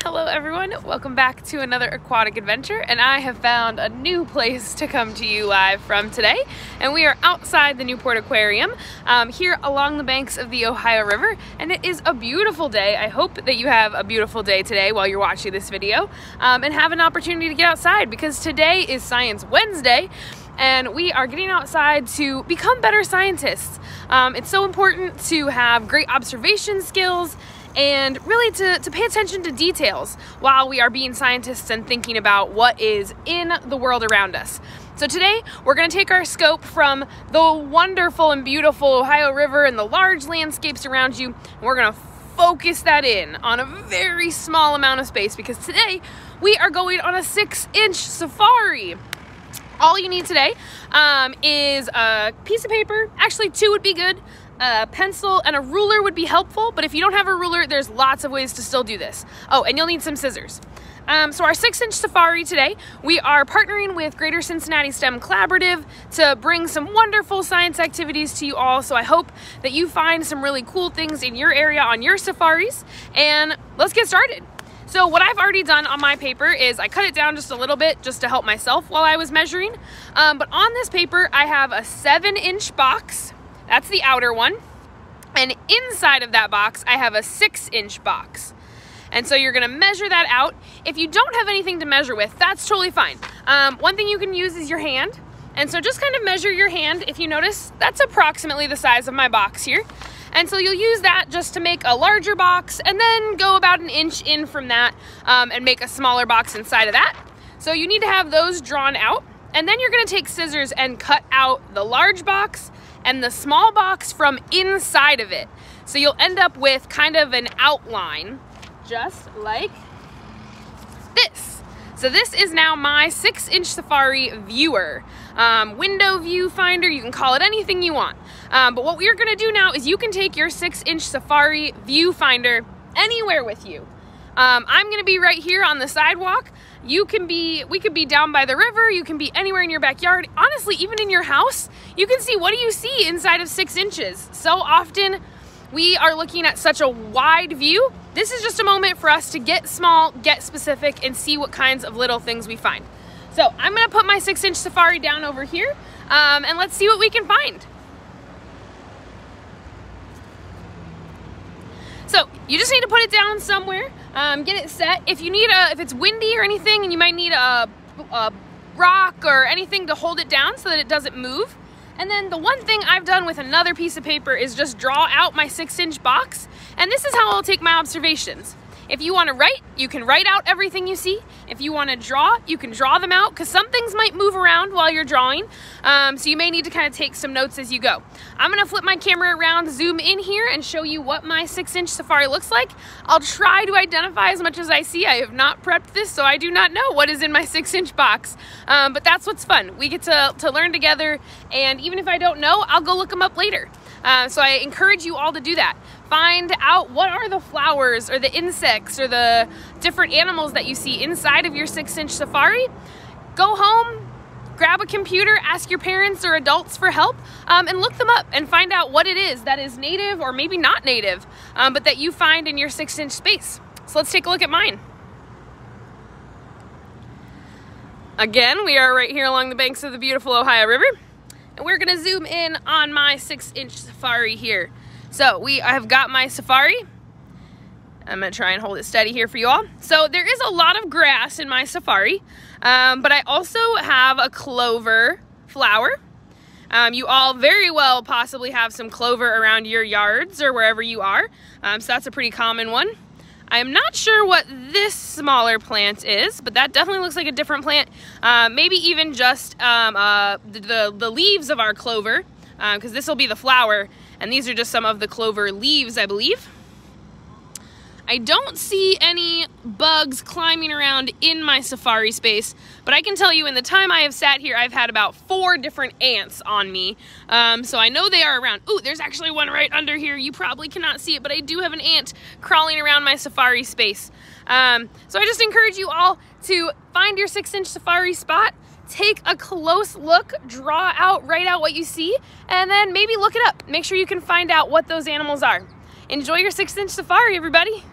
Hello everyone, welcome back to another aquatic adventure, and I have found a new place to come to you live from today, and we are outside the Newport Aquarium here along the banks of the Ohio River, and it is a beautiful day. I hope that you have a beautiful day today while you're watching this video and have an opportunity to get outside, because today is Science Wednesday and we are getting outside to become better scientists. It's so important to have great observation skills and really to pay attention to details while we are being scientists and thinking about what is in the world around us. So today we're going to take our scope from the wonderful and beautiful Ohio River and the large landscapes around you, and we're going to focus that in on a very small amount of space, because today we are going on a 6-inch safari. All you need today is a piece of paper, actually 2 would be good. A pencil and a ruler would be helpful, but if you don't have a ruler, there's lots of ways to still do this. Oh, and you'll need some scissors. So our 6-inch safari today, we are partnering with Greater Cincinnati STEM Collaborative to bring some wonderful science activities to you all. So I hope that you find some really cool things in your area on your safaris, and let's get started. So what I've already done on my paper is I cut it down just a little bit just to help myself while I was measuring. But on this paper, I have a 7-inch box. That's the outer one. And inside of that box, I have a 6-inch box. And so you're gonna measure that out. If you don't have anything to measure with, that's totally fine. One thing you can use is your hand. And so just kind of measure your hand. If you notice, that's approximately the size of my box here. And so you'll use that just to make a larger box, and then go about 1 inch in from that and make a smaller box inside of that. So you need to have those drawn out. And then you're gonna take scissors and cut out the large box and the small box from inside of it. So you'll end up with kind of an outline, just like this. So this is now my 6-inch safari viewer. Window view finder, you can call it anything you want. But what we're gonna do now is you can take your 6-inch safari viewfinder anywhere with you. I'm gonna be right here on the sidewalk. We could be down by the river, you can be anywhere in your backyard. Honestly, even in your house, you can see, what do you see inside of 6 inches? So often we are looking at such a wide view. This is just a moment for us to get small, get specific, and see what kinds of little things we find. So I'm gonna put my 6-inch safari down over here, and let's see what we can find. So you just need to put it down somewhere, get it set. If it's windy or anything, and you might need a rock or anything to hold it down so that it doesn't move. And then the one thing I've done with another piece of paper is just draw out my 6-inch box, and this is how I'll take my observations. If you want to write, you can write out everything you see. If you want to draw, you can draw them out, because some things might move around while you're drawing. So you may need to kind of take some notes as you go. I'm going to flip my camera around, zoom in here, and show you what my 6-inch safari looks like. I'll try to identify as much as I see. I have not prepped this, so I do not know what is in my 6-inch box. But that's what's fun. We get to learn together, and even if I don't know, I'll go look them up later. So I encourage you all to do that. Find out what are the flowers or the insects or the different animals that you see inside of your 6-inch safari. Go home, grab a computer, ask your parents or adults for help, and look them up and find out what it is that is native or maybe not native, but that you find in your 6-inch space. So let's take a look at mine. Again, we are right here along the banks of the beautiful Ohio River. And we're gonna zoom in on my 6-inch safari here. So I have got my safari. I'm gonna try and hold it steady here for you all. So there is a lot of grass in my safari, but I also have a clover flower. You all very well possibly have some clover around your yards or wherever you are. So that's a pretty common one. I am not sure what this smaller plant is, but that definitely looks like a different plant. Maybe even just the leaves of our clover, because this will be the flower, and these are just some of the clover leaves, I believe. I don't see any bugs climbing around in my safari space, but I can tell you in the time I have sat here, I've had about 4 different ants on me. So I know they are around. Ooh, there's actually one right under here. You probably cannot see it, but I do have an ant crawling around my safari space. So I just encourage you all to find your 6-inch safari spot, take a close look, draw out, write out what you see, and then maybe look it up. Make sure you can find out what those animals are. Enjoy your 6-inch safari, everybody.